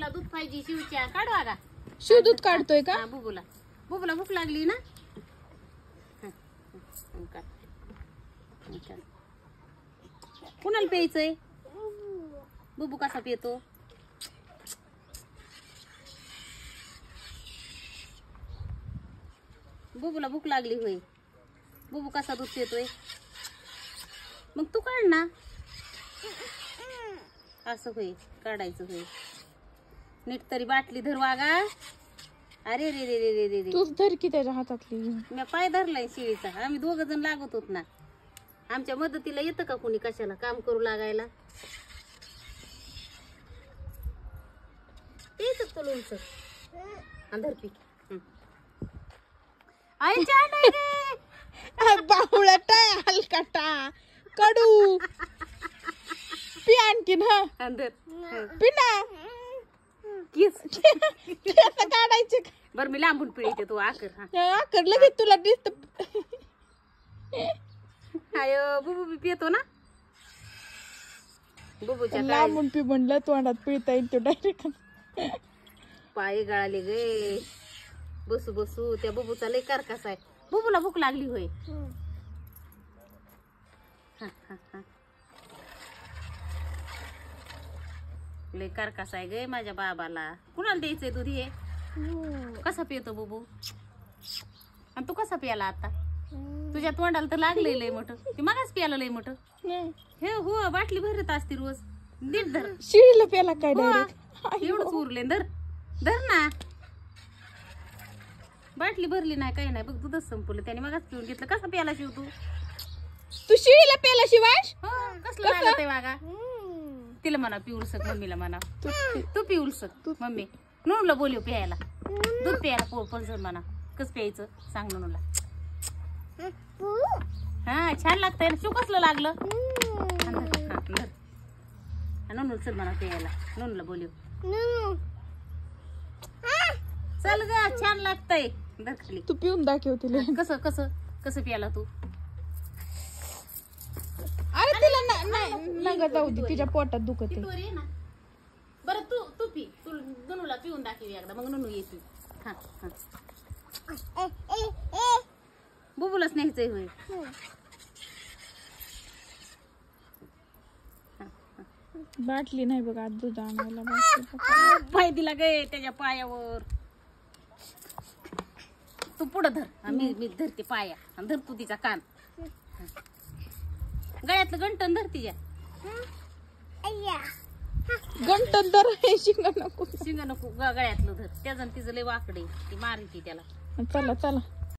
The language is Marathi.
बुबूला दूध पाहिजे शिवच्या काढू आगा शिव दूध काढतोय का बुबूला बुबूला भूक लागली ना कुणाला प्यायचंय बुबू कसा पितो बुबूला भूक लागली होय बुबू कसा दूध पितोय मग तू काढ ना असं होय काढायचं होय नीट तरी बाटली धर वागा अरे रे रे रे रे रे रे तूच धर की त्याच्या हातातली मी पाय धरलाय शिळीचा आम्ही दोघ जण लागत होत ना आमच्या मदतीला येतं का कोणी कशाला काम करू लागायला तेच तो लोणचं अंधर पी आईच्या बाहुळटा हलकाटा कडू पी आणखीन हा अंधर पिना किस काढायचे बर मी लांबून पिळते तू आकर हा आकर लगेच तुला दिसत आयो बुबू बी पितो ना बुबूच्या लांबून पी म्हणलं तोंडात पिळता येईल तो डायरेक्ट पाय गळाले गे बसू बसू त्या बुबूचा लय कारकास आहे बुबूला भूक लागली होय लय कारकास आहे गे माझ्या बाबाला कुणाला द्यायचंय दूध हे कसा पितो बुबू आणि तू कसा प्याला आता तुझ्या तोंडाला तर लागलंय लय मोठं ते मगाच प्याला लय मोठं हे हो बाटली भरत असते रोज नीट धर शिळीला प्याला काय डायरेक्ट एवढंच उरले धर धर ना बाटली भरली नाही काही नाही बघ दूधच संपवलं त्याने मगाच पिऊन घेतलं कसा प्याला शिव तू तू शिळीला प्याला शिवाश हो कसलं लागत आहे वागा तिला म्हणा पिऊल सक मम्मीला म्हणा तू पिऊल सक मम्मी नूनला बोलव प्यायला दूध प्यायला पण म्हणा कस प्यायचं सांग नूनला हा छान लागतंय ना शिव कसलं लागलं नून चल म्हणा प्यायला नूनला बोलव चल ग छान लागतंय खाली तू पिऊन दाखव तिला कसं कसं कसं प्याला तू अरे तिला नका जाऊ दे तिच्या पोटात दुखत आहे बरं तू तू पी तू नूनूला पिऊन दाखव एकदा मग नूनू येते हा हा बुबूलाच न्यायचंय होय बाटली नाही बघ आज दूध आणायला पाय दिला गे त्याच्या पायावर तू पुढं धर मी धरते पाया आणि धर तू तिचा कान गळ्यातलं गंटन धर तिच्या गंटन धर शिंग नको शिंग नको गळ्यातलं धर त्याचं तिचं लय वाकडे ती मारी ती त्याला चला चला